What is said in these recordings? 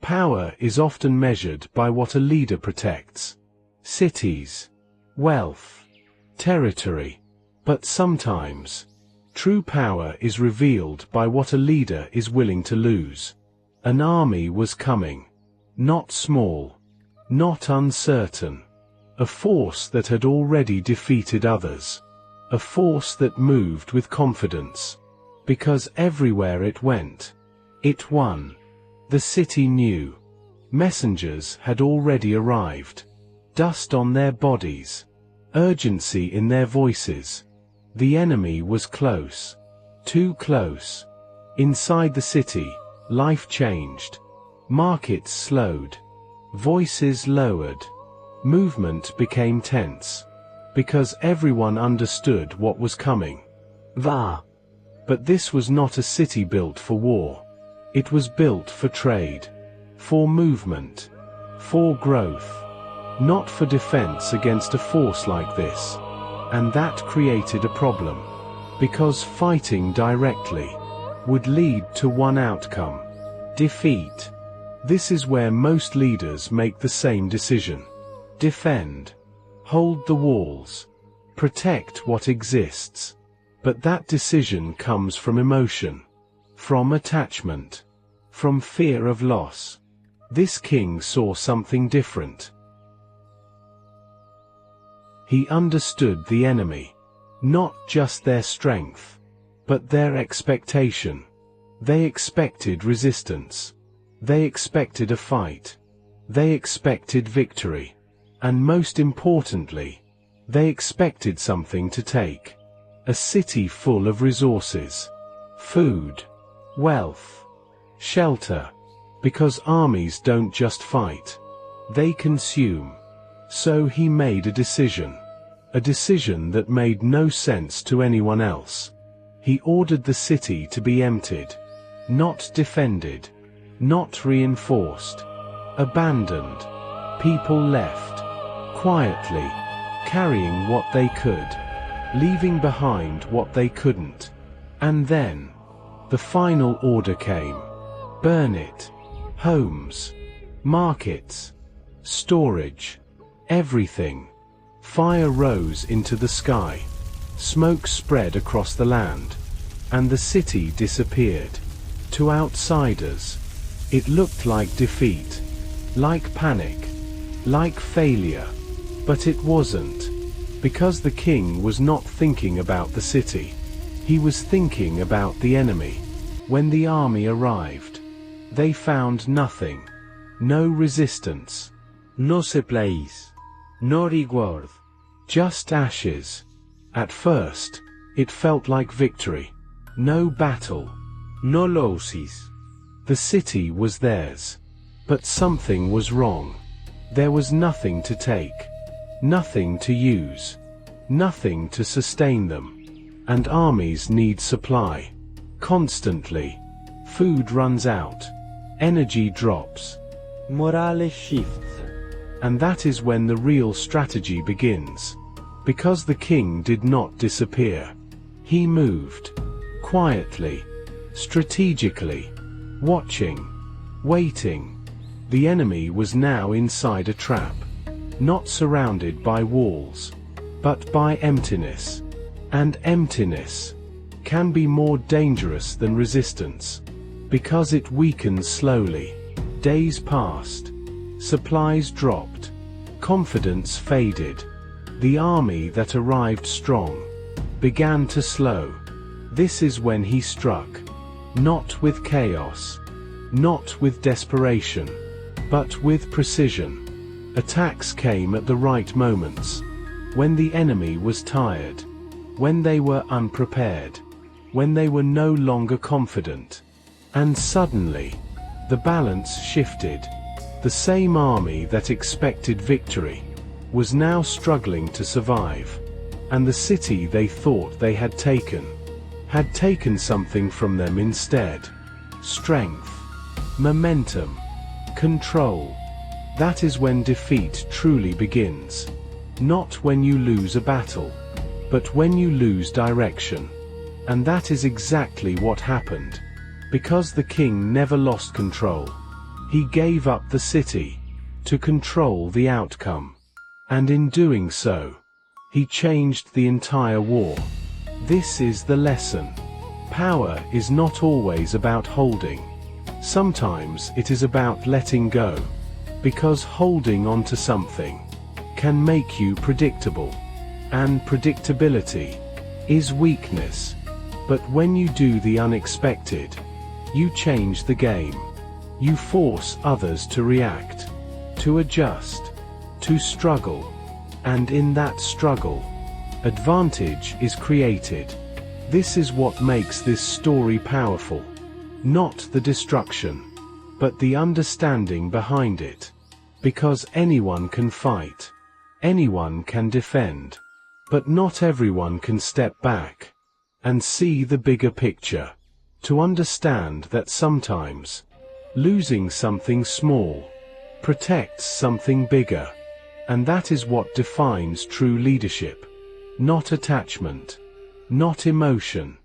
Power is often measured by what a leader protects. Cities, wealth, territory. But sometimes, true power is revealed by what a leader is willing to lose. An army was coming. Not small. Not uncertain. A force that had already defeated others. A force that moved with confidence. Because everywhere it went, it won. The city knew. Messengers had already arrived. Dust on their bodies. Urgency in their voices. The enemy was close. Too close. Inside the city, life changed. Markets slowed. Voices lowered. Movement became tense. Because everyone understood what was coming. But this was not a city built for war. It was built for trade. For movement. For growth. Not for defense against a force like this. And that created a problem. Because fighting directly would lead to one outcome. Defeat. This is where most leaders make the same decision. Defend. Hold the walls. Protect what exists. But that decision comes from emotion. From attachment. From fear of loss. This king saw something different. He understood the enemy. Not just their strength, but their expectation. They expected resistance. They expected a fight. They expected victory. And most importantly, they expected something to take. A city full of resources. Food. Wealth. Shelter. Because armies don't just fight. They consume. So he made a decision. A decision that made no sense to anyone else. He ordered the city to be emptied. Not defended. Not reinforced. Abandoned. People left. Quietly. Carrying what they could. Leaving behind what they couldn't. And then, the final order came. Burn it. Homes. Markets. Storage. Everything. Fire rose into the sky. Smoke spread across the land. And the city disappeared. To outsiders, it looked like defeat. Like panic. Like failure. But it wasn't. Because the king was not thinking about the city. He was thinking about the enemy. When the army arrived, they found nothing. No resistance. No supplies. No reward. Just ashes. At first, it felt like victory. No battle. No losses. The city was theirs. But something was wrong. There was nothing to take. Nothing to use. Nothing to sustain them. And armies need supply. Constantly. Food runs out. Energy drops. Morale shifts. And that is when the real strategy begins. Because the king did not disappear. He moved. Quietly. Strategically. Watching. Waiting. The enemy was now inside a trap. Not surrounded by walls. But by emptiness. And emptiness can be more dangerous than resistance. Because it weakens slowly. Days passed. Supplies dropped. Confidence faded. The army that arrived strong began to slow. This is when he struck. Not with chaos. Not with desperation. But with precision. Attacks came at the right moments. When the enemy was tired. When they were unprepared. When they were no longer confident. And suddenly, the balance shifted. The same army that expected victory was now struggling to survive. And the city they thought they had taken something from them instead. Strength. Momentum. Control. That is when defeat truly begins. Not when you lose a battle, but when you lose direction. And that is exactly what happened. Because the king never lost control. He gave up the city to control the outcome. And in doing so, he changed the entire war. This is the lesson. Power is not always about holding. Sometimes it is about letting go. Because holding on to something can make you predictable. And predictability is weakness. But when you do the unexpected, you change the game. You force others to react, to adjust, to struggle. And in that struggle, advantage is created. This is what makes this story powerful. Not the destruction, but the understanding behind it. Because anyone can fight. Anyone can defend. But not everyone can step back and see the bigger picture. To understand that sometimes losing something small protects something bigger. And that is what defines true leadership. Not attachment, not emotion,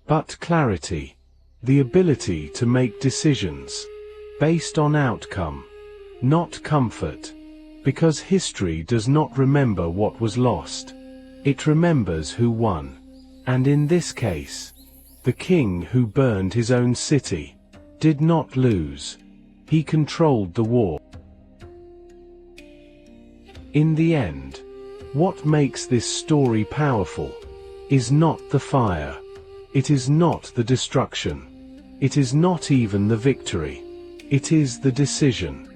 but clarity. The ability to make decisions based on outcome, not comfort. Because history does not remember what was lost. It remembers who won. And in this case, the king who burned his own city did not lose. He controlled the war. In the end, what makes this story powerful is not the fire. It is not the destruction. It is not even the victory. It is the decision.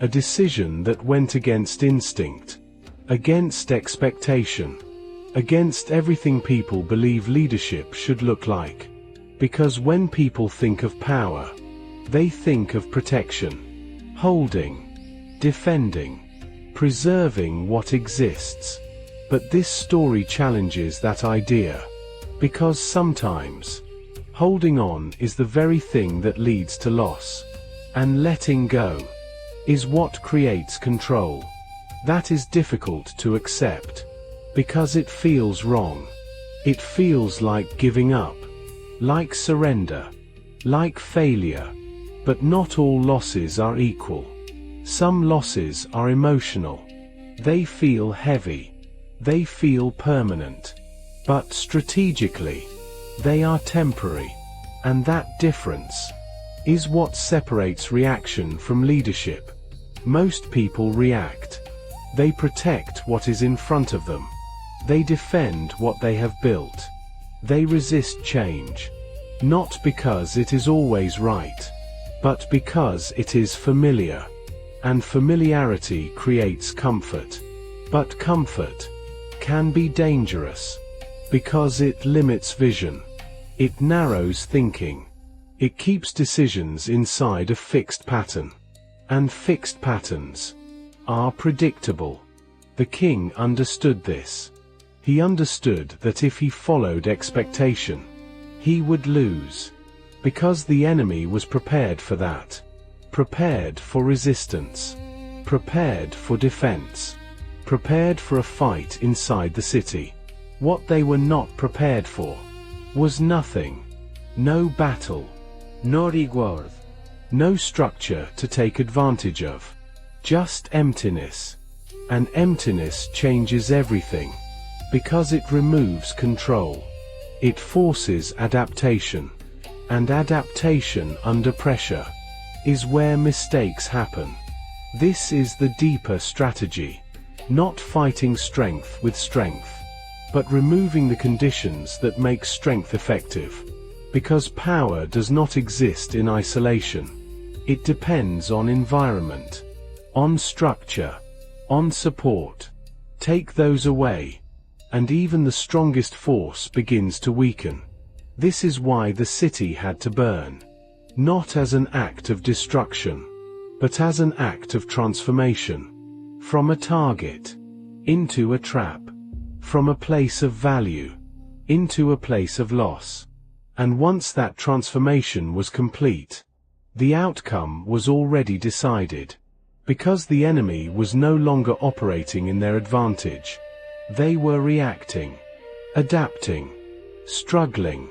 A decision that went against instinct, against expectation, against everything people believe leadership should look like. Because when people think of power, they think of protection, holding, defending, preserving what exists. But this story challenges that idea. Because sometimes, holding on is the very thing that leads to loss. And letting go is what creates control. That is difficult to accept. Because it feels wrong. It feels like giving up. Like surrender. Like failure. But not all losses are equal. Some losses are emotional. They feel heavy. They feel permanent. But strategically, they are temporary. And that difference is what separates reaction from leadership. Most people react. They protect what is in front of them. They defend what they have built. They resist change. Not because it is always right, but because it is familiar. And familiarity creates comfort. But comfort can be dangerous. Because it limits vision. It narrows thinking. It keeps decisions inside a fixed pattern. And fixed patterns are predictable. The king understood this. He understood that if he followed expectation, he would lose. Because the enemy was prepared for that. Prepared for resistance. Prepared for defense. Prepared for a fight inside the city. What they were not prepared for was nothing. No battle. No reward. No structure to take advantage of. Just emptiness. And emptiness changes everything. Because it removes control. It forces adaptation. And adaptation under pressure is where mistakes happen. This is the deeper strategy. Not fighting strength with strength, but removing the conditions that make strength effective. Because power does not exist in isolation. It depends on environment, on structure, on support. Take those away, and even the strongest force begins to weaken. This is why the city had to burn. Not as an act of destruction, but as an act of transformation. From a target into a trap. From a place of value into a place of loss. And once that transformation was complete, the outcome was already decided. Because the enemy was no longer operating in their advantage. They were reacting, adapting, struggling.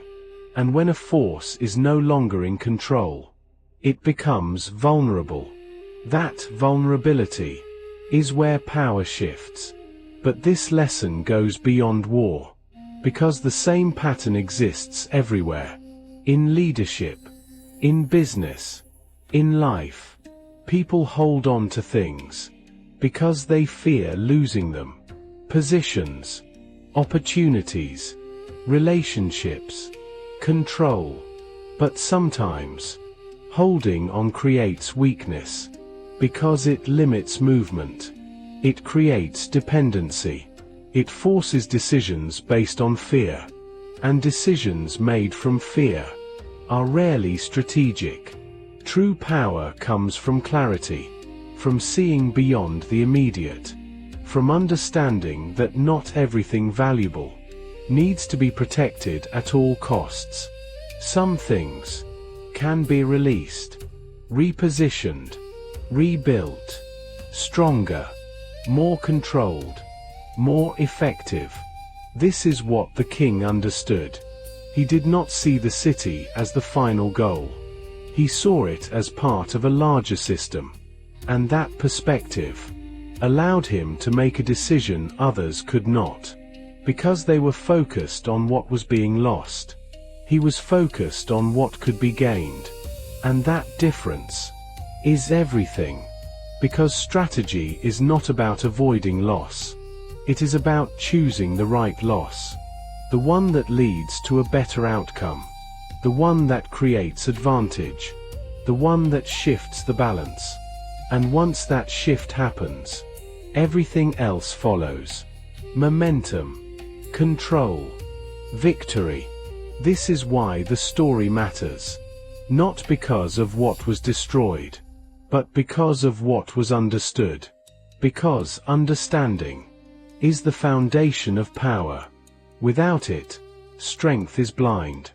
And when a force is no longer in control, it becomes vulnerable. That vulnerability is where power shifts. But this lesson goes beyond war, because the same pattern exists everywhere. In leadership, in business, in life, people hold on to things because they fear losing them. Positions, opportunities, relationships, control. But sometimes, holding on creates weakness, because it limits movement. It creates dependency. It forces decisions based on fear. And decisions made from fear are rarely strategic. True power comes from clarity, from seeing beyond the immediate, from understanding that not everything valuable needs to be protected at all costs. Some things can be released, repositioned, rebuilt, stronger, more controlled, more effective. This is what the king understood. He did not see the city as the final goal. He saw it as part of a larger system. And that perspective allowed him to make a decision others could not. Because they were focused on what was being lost, he was focused on what could be gained. And that difference is everything. Because strategy is not about avoiding loss. It is about choosing the right loss. The one that leads to a better outcome. The one that creates advantage. The one that shifts the balance. And once that shift happens, everything else follows. Momentum, control, victory. This is why the story matters. Not because of what was destroyed, but because of what was understood. Because understanding is the foundation of power. Without it, strength is blind.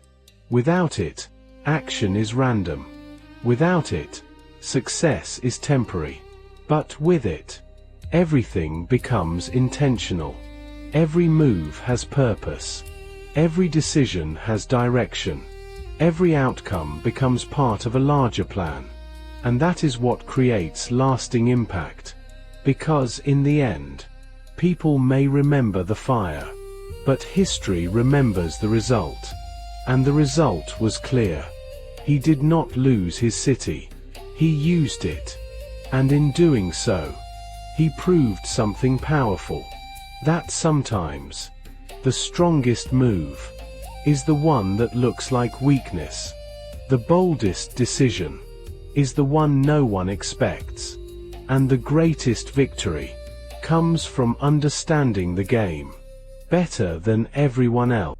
Without it, action is random. Without it, success is temporary. But with it, everything becomes intentional. Every move has purpose. Every decision has direction. Every outcome becomes part of a larger plan. And that is what creates lasting impact. Because in the end, people may remember the fire, but history remembers the result. And the result was clear. He did not lose his city. He used it. And in doing so, he proved something powerful. That sometimes, the strongest move is the one that looks like weakness. The boldest decision is the one no one expects. And the greatest victory comes from understanding the game better than everyone else.